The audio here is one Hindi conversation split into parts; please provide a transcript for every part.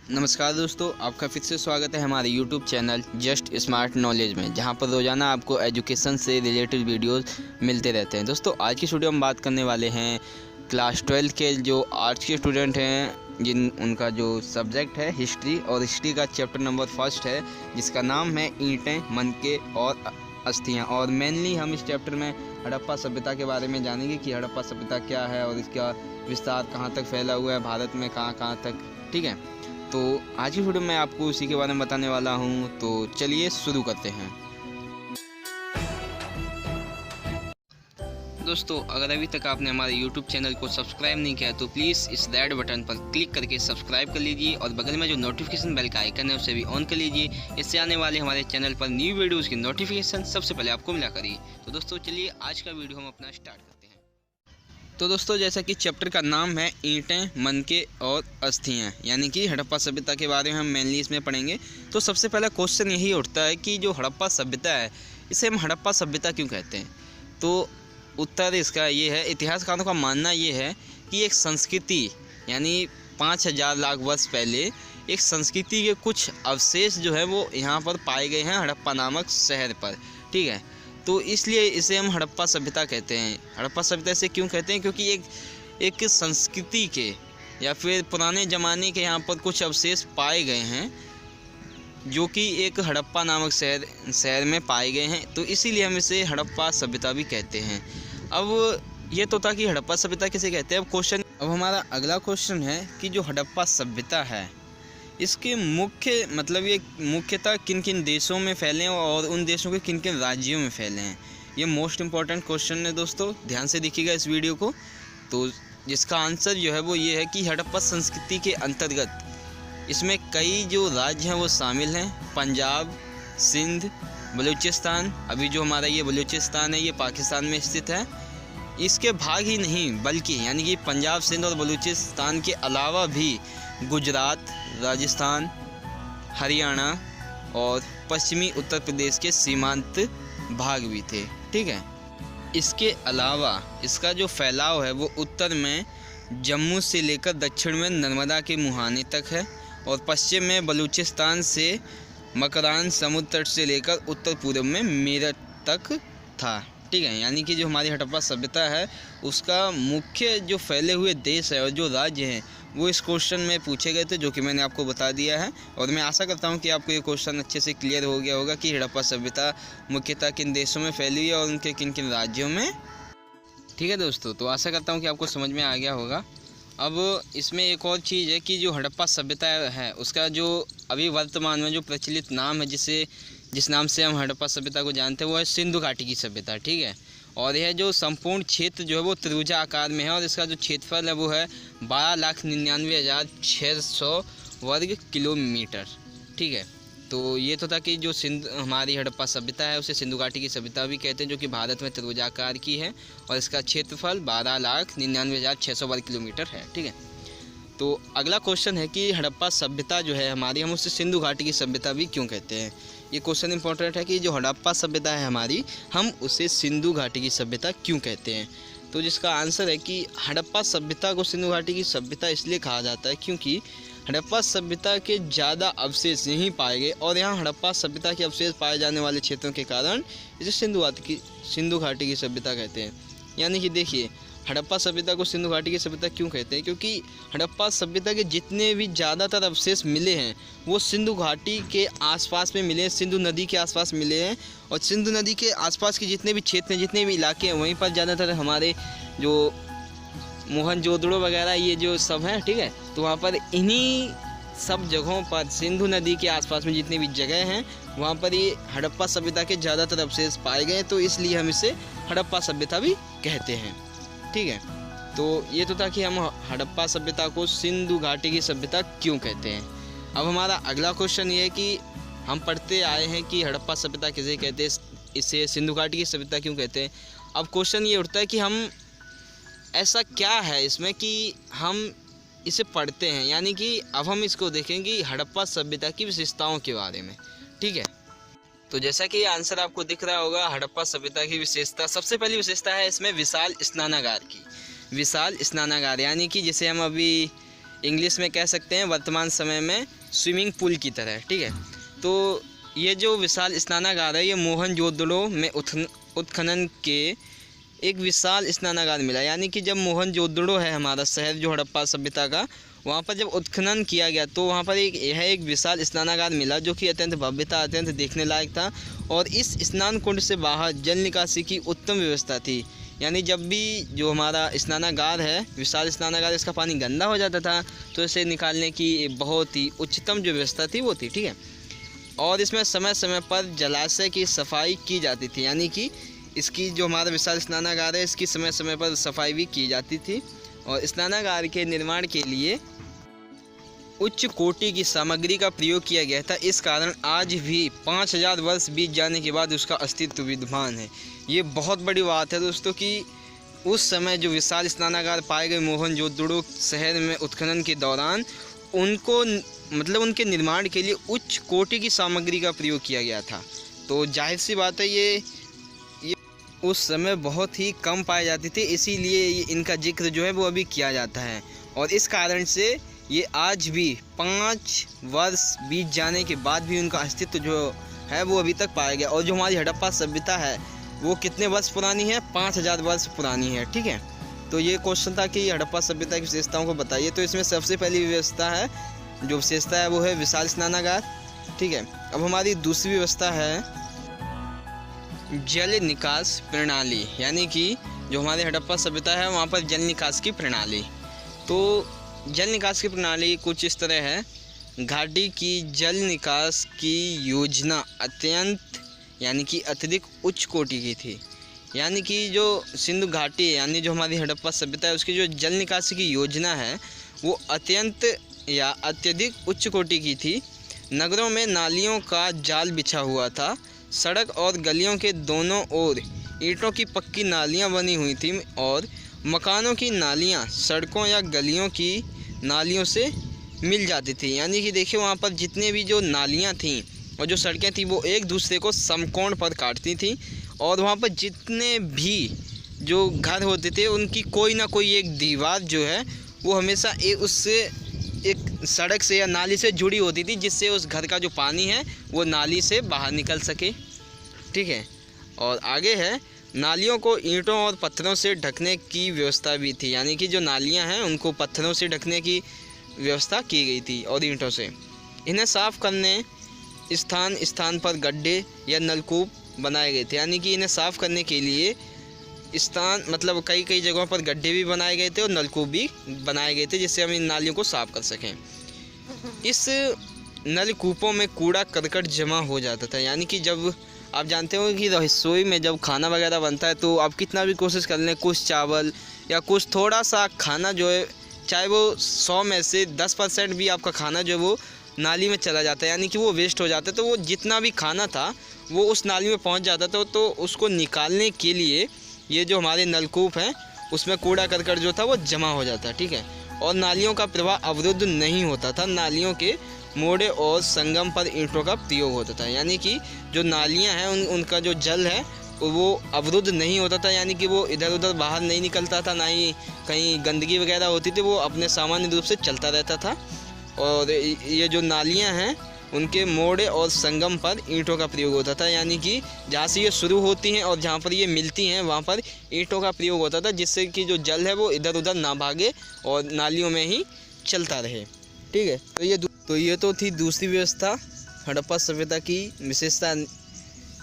नमस्कार दोस्तों, आपका फिर से स्वागत है हमारे YouTube channel just smart knowledge में, जहां पर रोज़ाना आपको एजुकेशन से रिलेटेड वीडियोस मिलते रहते हैं। दोस्तों, आज की वीडियो हम बात करने वाले हैं क्लास 12 के जो आर्ट्स के स्टूडेंट हैं, उनका जो सब्जेक्ट है हिस्ट्री, और हिस्ट्री का चैप्टर नंबर 1 है जिसका नाम है ईंटें, मनके और अस्थियाँ। और मेनली हम इस चैप्टर में हड़प्पा सभ्यता के बारे में जानेंगे कि हड़प्पा सभ्यता क्या है और इसका विस्तार कहाँ तक फैला हुआ है, भारत में कहाँ तक। ठीक है, तो आज की वीडियो में आपको उसी के बारे में बताने वाला हूं। तो चलिए शुरू करते हैं। दोस्तों, अगर अभी तक आपने हमारे YouTube चैनल को सब्सक्राइब नहीं किया तो प्लीज़ इस रेड बटन पर क्लिक करके सब्सक्राइब कर लीजिए और बगल में जो नोटिफिकेशन बेल का आइकन है उसे भी ऑन कर लीजिए। इससे आने वाले हमारे चैनल पर न्यू वीडियोज़ की नोटिफिकेशन सबसे पहले आपको मिला करिए। तो दोस्तों, चलिए आज का वीडियो हम अपना स्टार्ट करते हैं। तो दोस्तों, जैसा कि चैप्टर का नाम है ईंटें, मनके और अस्थियाँ, यानी कि हड़प्पा सभ्यता के बारे में हम मेनली इसमें पढ़ेंगे। तो सबसे पहला क्वेश्चन यही उठता है कि जो हड़प्पा सभ्यता है, इसे हम हड़प्पा सभ्यता क्यों कहते हैं। तो उत्तर इसका ये है, इतिहासकारों का मानना ये है कि एक संस्कृति यानी 5000 लाख वर्ष पहले एक संस्कृति के कुछ अवशेष जो है वो यहाँ पर पाए गए हैं हड़प्पा नामक शहर पर। ठीक है, तो इसलिए इसे हम हड़प्पा सभ्यता कहते हैं। हड़प्पा सभ्यता से क्यों कहते हैं, क्योंकि एक संस्कृति के या फिर पुराने ज़माने के यहाँ पर कुछ अवशेष पाए गए हैं जो कि एक हड़प्पा नामक शहर में पाए गए हैं, तो इसीलिए हम इसे हड़प्पा सभ्यता भी कहते हैं। अब ये तो था कि हड़प्पा सभ्यता किसे कहते हैं। अब हमारा अगला क्वेश्चन है कि जो हड़प्पा सभ्यता है, इसके ये मुख्यतः किन किन देशों में फैले हैं और उन देशों के किन किन राज्यों में फैले हैं। ये मोस्ट इम्पॉर्टेंट क्वेश्चन है दोस्तों, ध्यान से देखिएगा इस वीडियो को। तो जिसका आंसर जो है वो ये है कि हड़प्पा संस्कृति के अंतर्गत इसमें कई जो राज्य हैं वो शामिल हैं। पंजाब, सिंध, बलूचिस्तान, अभी जो हमारा ये बलूचिस्तान है ये पाकिस्तान में स्थित है। इसके भाग ही नहीं बल्कि यानी कि पंजाब, सिंध और बलूचिस्तान के अलावा भी गुजरात, राजस्थान, हरियाणा और पश्चिमी उत्तर प्रदेश के सीमांत भाग भी थे। ठीक है, इसके अलावा इसका जो फैलाव है वो उत्तर में जम्मू से लेकर दक्षिण में नर्मदा के मुहाने तक है और पश्चिम में बलूचिस्तान से मकरान समुद्र तट से लेकर उत्तर पूर्व में मेरठ तक था। ठीक है, यानी कि जो हमारी हड़प्पा सभ्यता है उसका मुख्य जो फैले हुए देश है और जो राज्य हैं वो इस क्वेश्चन में पूछे गए थे, जो कि मैंने आपको बता दिया है। और मैं आशा करता हूँ कि आपको ये क्वेश्चन अच्छे से क्लियर हो गया होगा कि हड़प्पा सभ्यता मुख्यतः किन देशों में फैली हुई है और उनके किन किन राज्यों में। ठीक है दोस्तों, तो आशा करता हूँ कि आपको समझ में आ गया होगा। अब इसमें एक और चीज़ है कि जो हड़प्पा सभ्यता है उसका जो अभी वर्तमान में जो प्रचलित नाम है, जिस नाम से हम हड़प्पा सभ्यता को जानते हैं वो है सिंधु घाटी की सभ्यता। ठीक है, और यह जो संपूर्ण क्षेत्र जो है वो त्रिभुजा आकार में है और इसका जो क्षेत्रफल है वो है 12,99,600 वर्ग किलोमीटर। ठीक है, तो ये तो था कि जो हमारी हड़प्पा सभ्यता है उसे सिंधु घाटी की सभ्यता भी कहते हैं, जो कि भारत में त्रिभुजाकार की है और इसका क्षेत्रफल 12,99,600 वर्ग किलोमीटर है। ठीक है, तो अगला क्वेश्चन है कि हड़प्पा सभ्यता जो है हमारी, हम उसे सिंधु घाटी की सभ्यता भी क्यों कहते हैं। ये क्वेश्चन इंपॉर्टेंट है कि जो हड़प्पा सभ्यता है हमारी, हम उसे सिंधु घाटी की सभ्यता क्यों कहते हैं। तो जिसका आंसर है कि हड़प्पा सभ्यता को सिंधु घाटी की सभ्यता इसलिए कहा जाता है क्योंकि हड़प्पा सभ्यता के ज़्यादा अवशेष यहीं पाए गए और यहाँ हड़प्पा सभ्यता के अवशेष पाए जाने वाले क्षेत्रों के कारण इसे सिंधु घाटी की सभ्यता कहते हैं। यानी कि देखिए, हड़प्पा सभ्यता को सिंधु घाटी की सभ्यता क्यों कहते हैं, क्योंकि हड़प्पा सभ्यता के जितने भी ज़्यादातर अवशेष मिले हैं वो सिंधु घाटी के आसपास में मिले हैं, सिंधु नदी के आसपास मिले हैं। और सिंधु नदी के आसपास के जितने भी क्षेत्र हैं, जितने भी इलाके हैं, वहीं पर ज़्यादातर हमारे जो मोहनजोदड़ो वगैरह ये जो सब हैं। ठीक है, तो वहाँ पर इन्हीं सब जगहों पर सिंधु नदी के आसपास में जितनी भी जगह हैं वहाँ पर ये हड़प्पा सभ्यता के ज़्यादातर अवशेष पाए गए, तो इसलिए हम इसे हड़प्पा सभ्यता भी कहते हैं। ठीक है, तो ये तो था कि हम हड़प्पा सभ्यता को सिंधु घाटी की सभ्यता क्यों कहते हैं। अब हमारा अगला क्वेश्चन ये है कि हम पढ़ते आए हैं कि हड़प्पा सभ्यता किसे कहते हैं, इसे सिंधु घाटी की सभ्यता क्यों कहते हैं। अब क्वेश्चन ये उठता है कि हम ऐसा क्या है इसमें कि हम इसे पढ़ते हैं, यानी कि अब हम इसको देखेंगे हड़प्पा सभ्यता की विशेषताओं के बारे में। ठीक है, तो जैसा कि आंसर आपको दिख रहा होगा, हड़प्पा सभ्यता की विशेषता, सबसे पहली विशेषता है इसमें विशाल स्नानागार की। विशाल स्नानागार यानी कि जैसे हम अभी इंग्लिश में कह सकते हैं वर्तमान समय में स्विमिंग पूल की तरह, ठीक है। तो ये जो विशाल स्नानागार है ये मोहनजोदड़ो में उत्खनन के एक विशाल स्नानागार मिला। यानी कि जब मोहनजोदड़ो है हमारा शहर जो हड़प्पा सभ्यता का, वहाँ पर जब उत्खनन किया गया तो वहाँ पर एक विशाल स्नानागार मिला जो कि अत्यंत भव्य था, अत्यंत देखने लायक था। और इस स्नान कुंड से बाहर जल निकासी की उत्तम व्यवस्था थी। यानी जब भी जो हमारा स्नानागार है, विशाल स्नानागार, इसका पानी गंदा हो जाता था तो इसे निकालने की बहुत ही उच्चतम जो व्यवस्था थी वो थी, ठीक है। और इसमें समय समय पर जलाशय की सफाई की जाती थी। यानी कि इसकी जो हमारा विशाल स्नानागार है इसकी समय समय पर सफाई भी की जाती थी। और स्नानागार के निर्माण के लिए उच्च कोटि की सामग्री का प्रयोग किया गया था। इस कारण आज भी 5000 वर्ष बीत जाने के बाद उसका अस्तित्व विद्यमान है। ये बहुत बड़ी बात है दोस्तों कि उस समय जो विशाल स्नानागार पाए गए मोहनजोदड़ो शहर में उत्खनन के दौरान उनको मतलब उनके निर्माण के लिए उच्च कोटि की सामग्री का प्रयोग किया गया था। तो जाहिर सी बात है ये उस समय बहुत ही कम पाए जाती थी, इसीलिए इनका जिक्र जो है वो अभी किया जाता है। और इस कारण से ये आज भी 5 वर्ष बीत जाने के बाद भी उनका अस्तित्व जो है वो अभी तक पाया गया। और जो हमारी हड़प्पा सभ्यता है वो कितने वर्ष पुरानी है? 5000 वर्ष पुरानी है, ठीक है। तो ये क्वेश्चन था कि हड़प्पा सभ्यता की विशेषताओं को बताइए। तो इसमें सबसे पहली व्यवस्था है, जो विशेषता है वो है विशाल स्नानागार, ठीक है। अब हमारी दूसरी व्यवस्था है जल निकास प्रणाली। यानी कि जो हमारे हड़प्पा सभ्यता है वहाँ पर जल निकास की प्रणाली। तो जल निकास की प्रणाली कुछ इस तरह है। घाटी की जल निकास की योजना अत्यंत यानी कि अत्यधिक उच्च कोटि की थी। यानी कि जो सिंधु घाटी है यानी जो हमारी हड़प्पा सभ्यता है उसकी जो जल निकासी की योजना है वो अत्यंत या अत्यधिक उच्च कोटि की थी। नगरों में नालियों का जाल बिछा हुआ था। सड़क और गलियों के दोनों ओर ईंटों की पक्की नालियां बनी हुई थीं और मकानों की नालियां सड़कों या गलियों की नालियों से मिल जाती थी। यानी कि देखिए वहाँ पर जितने भी जो नालियां थीं और जो सड़कें थीं वो एक दूसरे को समकोण पर काटती थीं। और वहाँ पर जितने भी जो घर होते थे उनकी कोई ना कोई एक दीवार जो है वो हमेशा उससे एक सड़क से या नाली से जुड़ी होती थी, जिससे उस घर का जो पानी है वो नाली से बाहर निकल सके, ठीक है। और आगे है नालियों को ईंटों और पत्थरों से ढकने की व्यवस्था भी थी। यानी कि जो नालियां हैं उनको पत्थरों से ढकने की व्यवस्था की गई थी और ईंटों से। इन्हें साफ़ करने स्थान स्थान पर गड्ढे या नलकूप बनाए गए थे। यानी कि इन्हें साफ़ करने के लिए स्थान मतलब कई कई जगहों पर गड्ढे भी बनाए गए थे और नलकूप भी बनाए गए थे जिससे हम इन नालियों को साफ़ कर सकें। इस नलकूपों में कूड़ा करकट जमा हो जाता था। यानी कि जब आप जानते हो कि रसोई में जब खाना वगैरह बनता है तो आप कितना भी कोशिश कर लें, कुछ चावल या कुछ थोड़ा सा खाना जो है, चाहे वो 100 में से 10% भी आपका खाना जो है वो नाली में चला जाता है, यानी कि वो वेस्ट हो जाता है। तो वो जितना भी खाना था वो उस नाली में पहुंच जाता था। तो उसको निकालने के लिए ये जो हमारे नलकूप हैं उसमें कूड़ा करकट जो था वो जमा हो जाता है, ठीक है। और नालियों का प्रवाह अवरुद्ध नहीं होता था। नालियों के मोड़े और संगम पर ईंटों का प्रयोग होता था। यानी कि जो नालियां हैं उनका जो जल है वो अवरुद्ध नहीं होता था, यानी कि वो इधर उधर बाहर नहीं निकलता था, ना ही कहीं गंदगी वगैरह होती थी, वो अपने सामान्य रूप से चलता रहता था। और ये जो नालियां हैं उनके मोड़े और संगम पर ईंटों का प्रयोग होता था। यानी कि जहाँ से ये शुरू होती हैं और जहाँ पर ये मिलती हैं वहाँ पर ईंटों का प्रयोग होता था, जिससे कि जो जल है वो इधर उधर ना भागे और नालियों में ही चलता रहे, ठीक है। तो ये तो थी दूसरी व्यवस्था, हड़प्पा सभ्यता की विशेषता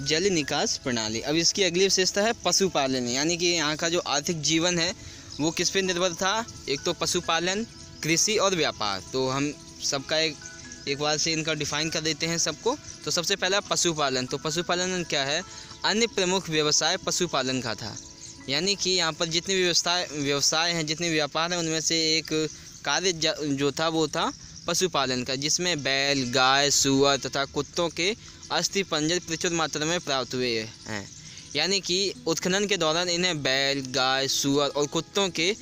जल निकास प्रणाली। अब इसकी अगली विशेषता है पशुपालन। यानी कि यहाँ का जो आर्थिक जीवन है वो किस पे निर्भर था? एक तो पशुपालन, कृषि और व्यापार। तो हम सबका एक बार से इनका डिफाइन कर देते हैं सबको। तो सबसे पहला पशुपालन। तो पशुपालन क्या है? अन्य प्रमुख व्यवसाय पशुपालन का था। यानी कि यहाँ पर जितने भी व्यवसाय हैं, जितने व्यापार हैं, उनमें से एक कार्य जो था वो था पशुपालन का, जिसमें बैल, गाय, सूअर तथा कुत्तों के अस्थि पंजर प्रचुर मात्रा में प्राप्त हुए हैं। यानी कि उत्खनन के दौरान इन्हें बैल, गाय, सूअर और कुत्तों के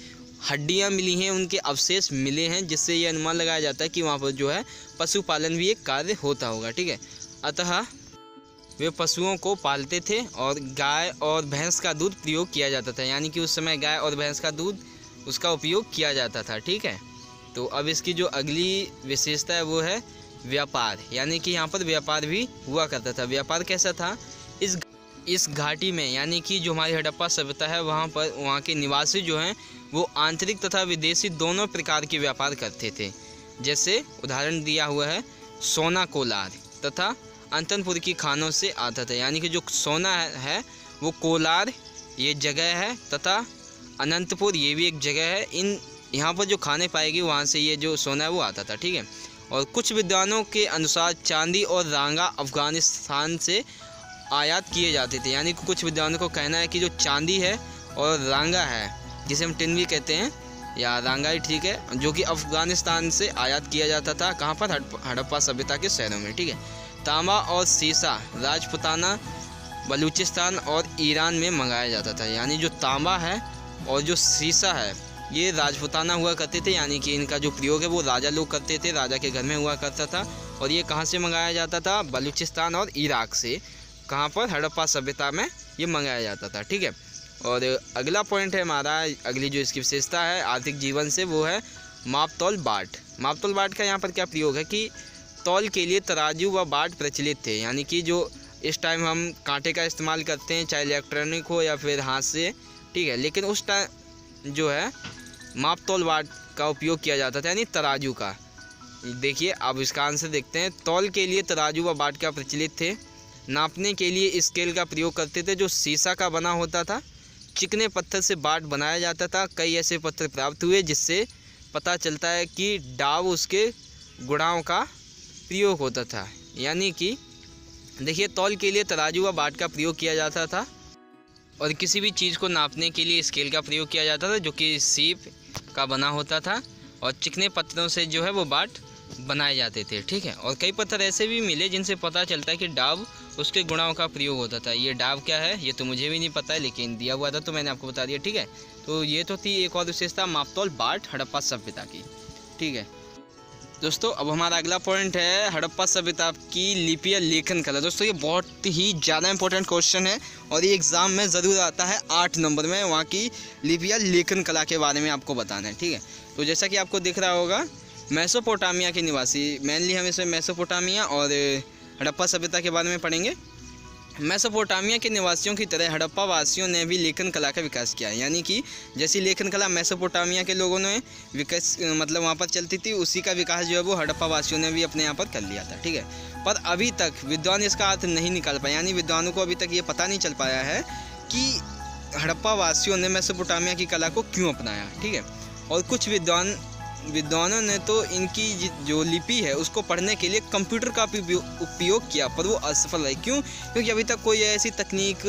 हड्डियां मिली हैं, उनके अवशेष मिले हैं, जिससे ये अनुमान लगाया जाता है कि वहाँ पर जो है पशुपालन भी एक कार्य होता होगा, ठीक है। अतः वे पशुओं को पालते थे और गाय और भैंस का दूध प्रयोग किया जाता था। यानी कि उस समय गाय और भैंस का दूध उसका उपयोग किया जाता था, ठीक है। तो अब इसकी जो अगली विशेषता है वो है व्यापार, यानी कि यहाँ पर व्यापार भी हुआ करता था। व्यापार कैसा था, इस घाटी में, यानी कि जो हमारी हड़प्पा सभ्यता है वहाँ के निवासी जो हैं वो आंतरिक तथा विदेशी दोनों प्रकार के व्यापार करते थे। जैसे उदाहरण दिया हुआ है सोना कोलार तथा अंतनपुर की खानों से आता था, यानी कि जो सोना है वो कोलार ये जगह है तथा अनंतपुर ये भी एक जगह है। यहाँ पर जो खाने पाएगी वहाँ से ये जो सोना है वो आता था, ठीक है। और कुछ विद्वानों के अनुसार चांदी और रांगा अफगानिस्तान से आयात किए जाते थे, यानी कि कुछ विद्वानों को कहना है कि जो चांदी है और रांगा है, जिसे हम टिन भी कहते हैं या रांगा ही ठीक है, जो कि अफगानिस्तान से आयात किया जाता था। कहाँ पर, हड़प्पा सभ्यता के शहरों में, ठीक है। तांबा और सीसा राजपुताना, बलूचिस्तान और ईरान में मंगाया जाता था, यानी जो तांबा है और जो सीसा है ये राजपुताना हुआ करते थे, यानी कि इनका जो प्रयोग है वो राजा लोग करते थे, राजा के घर में हुआ करता था। और ये कहाँ से मंगाया जाता था, बलूचिस्तान और इराक से। कहाँ पर, हड़प्पा सभ्यता में ये मंगाया जाता था, ठीक है। और अगला पॉइंट है हमारा, अगली जो इसकी विशेषता है आर्थिक जीवन से वो है माप तौल बाट। माप तौल बाट का यहाँ पर क्या प्रयोग है कि तौल के लिए तराजू व बाट प्रचलित थे, यानी कि जो इस टाइम हम कांटे का इस्तेमाल करते हैं, चाहे इलेक्ट्रॉनिक हो या फिर हाथ से, ठीक है, लेकिन उस टाइम जो है माप तौल बाट का उपयोग किया जाता था, यानी तराजू का। देखिए अब इसका आंसर देखते हैं। तौल के लिए तराजू व बाट का प्रचलित थे। नापने के लिए स्केल का प्रयोग करते थे जो शीशा का बना होता था। चिकने पत्थर से बाट बनाया जाता था। कई ऐसे पत्थर प्राप्त हुए जिससे पता चलता है कि डाव उसके गुणाओं का प्रयोग होता था, यानी कि देखिए तौल के लिए तराजू व बाट का प्रयोग किया जाता था और किसी भी चीज़ को नापने के लिए स्केल का प्रयोग किया जाता था जो कि सीप का बना होता था और चिकने पत्थरों से जो है वो बाट बनाए जाते थे, ठीक है। और कई पत्थर ऐसे भी मिले जिनसे पता चलता है कि डाव उसके गुणाओं का प्रयोग होता था। ये डाव क्या है ये तो मुझे भी नहीं पता है, लेकिन दिया हुआ था तो मैंने आपको बता दिया, ठीक है। तो ये तो थी एक और विशेषता मापतौल बाट हड़प्पा सभ्यता की, ठीक है। दोस्तों अब हमारा अगला पॉइंट है हड़प्पा सभ्यता की लिपि या लेखन कला। दोस्तों ये बहुत ही ज़्यादा इंपॉर्टेंट क्वेश्चन है और ये एग्ज़ाम में ज़रूर आता है 8 नंबर में। वहाँ की लिपि या लेखन कला के बारे में आपको बताना है, ठीक है। तो जैसा कि आपको दिख रहा होगा मेसोपोटामिया के निवासी, मेनली हम इसमें मेसोपोटामिया और हड़प्पा सभ्यता के बारे में पढ़ेंगे। मेसोपोटामिया के निवासियों की तरह हड़प्पा वासियों ने भी लेखन कला का विकास किया, यानी कि जैसी लेखन कला मेसोपोटामिया के लोगों ने विकास मतलब वहाँ पर चलती थी, उसी का विकास जो है वो हड़प्पा वासियों ने भी अपने यहाँ पर कर लिया था, ठीक है। पर अभी तक विद्वान इसका अर्थ नहीं निकाल पाए, यानी विद्वानों को अभी तक ये पता नहीं चल पाया है कि हड़प्पा वासियों ने मेसोपोटामिया की कला को क्यों अपनाया, ठीक है। और कुछ विद्वानों ने तो इनकी जो लिपि है उसको पढ़ने के लिए कंप्यूटर का उपयोग किया, पर वो असफल रहे। क्यों? क्योंकि अभी तक कोई ऐसी तकनीक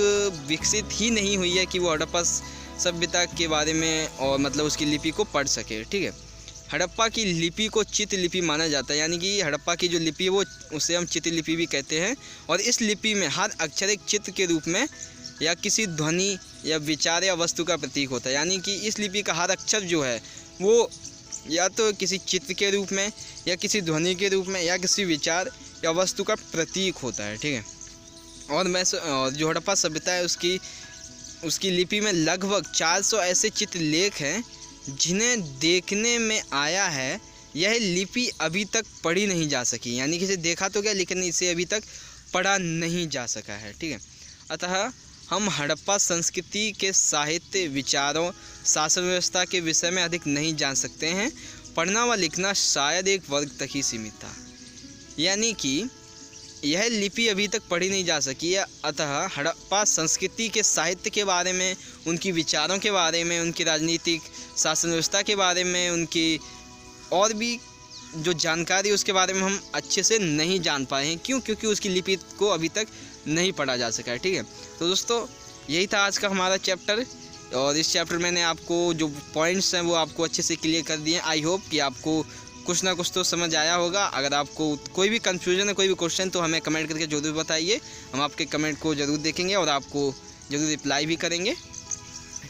विकसित ही नहीं हुई है कि वो हड़प्पा सभ्यता के बारे में और मतलब उसकी लिपि को पढ़ सके, ठीक है। हड़प्पा की लिपि को चित्र लिपि माना जाता है, यानी कि हड़प्पा की जो लिपि है वो उसे हम चित्र लिपि भी कहते हैं। और इस लिपि में हर अक्षर एक चित्र के रूप में या किसी ध्वनि या विचार या वस्तु का प्रतीक होता है, यानी कि इस लिपि का हर अक्षर जो है वो या तो किसी चित्र के रूप में या किसी ध्वनि के रूप में या किसी विचार या वस्तु का प्रतीक होता है, ठीक है। और जो हड़प्पा सभ्यता है उसकी लिपि में लगभग 400 ऐसे चित्रलेख हैं जिन्हें देखने में आया है यह लिपि अभी तक पढ़ी नहीं जा सकी, यानी कि इसे देखा तो क्या लेकिन इसे अभी तक पढ़ा नहीं जा सका है, ठीक है। अतः हम हड़प्पा संस्कृति के साहित्य, विचारों, शासन व्यवस्था के विषय में अधिक नहीं जान सकते हैं। पढ़ना व लिखना शायद एक वर्ग तक ही सीमित था, यानी कि यह लिपि अभी तक पढ़ी नहीं जा सकी है। अतः हड़प्पा संस्कृति के साहित्य के बारे में, उनकी विचारों के बारे में, उनकी राजनीतिक शासन व्यवस्था के बारे में, उनकी और भी जो जानकारी उसके बारे में हम अच्छे से नहीं जान पाए हैं। क्यों? क्योंकि उसकी लिपि को अभी तक नहीं पढ़ा जा सका है, ठीक है। तो दोस्तों यही था आज का हमारा चैप्टर और इस चैप्टर में मैंने आपको जो पॉइंट्स हैं वो आपको अच्छे से क्लियर कर दिए हैं। आई होप कि आपको कुछ ना कुछ तो समझ आया होगा। अगर आपको कोई भी कन्फ्यूजन है, कोई भी क्वेश्चन, तो हमें कमेंट करके ज़रूर बताइए। हम आपके कमेंट को ज़रूर देखेंगे और आपको ज़रूर रिप्लाई भी करेंगे,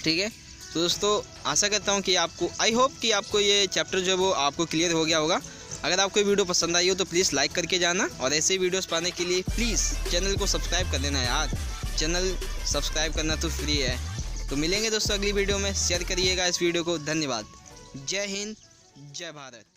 ठीक है। तो दोस्तों आशा करता हूँ कि आई होप कि आपको ये चैप्टर जो है वो आपको क्लियर हो गया होगा। अगर आपको ये वीडियो पसंद आई हो तो प्लीज़ लाइक करके जाना और ऐसे वीडियोस पाने के लिए प्लीज़ चैनल को सब्सक्राइब कर देना यार। चैनल सब्सक्राइब करना तो फ्री है। तो मिलेंगे दोस्तों अगली वीडियो में। शेयर करिएगा इस वीडियो को। धन्यवाद। जय हिंद, जय भारत।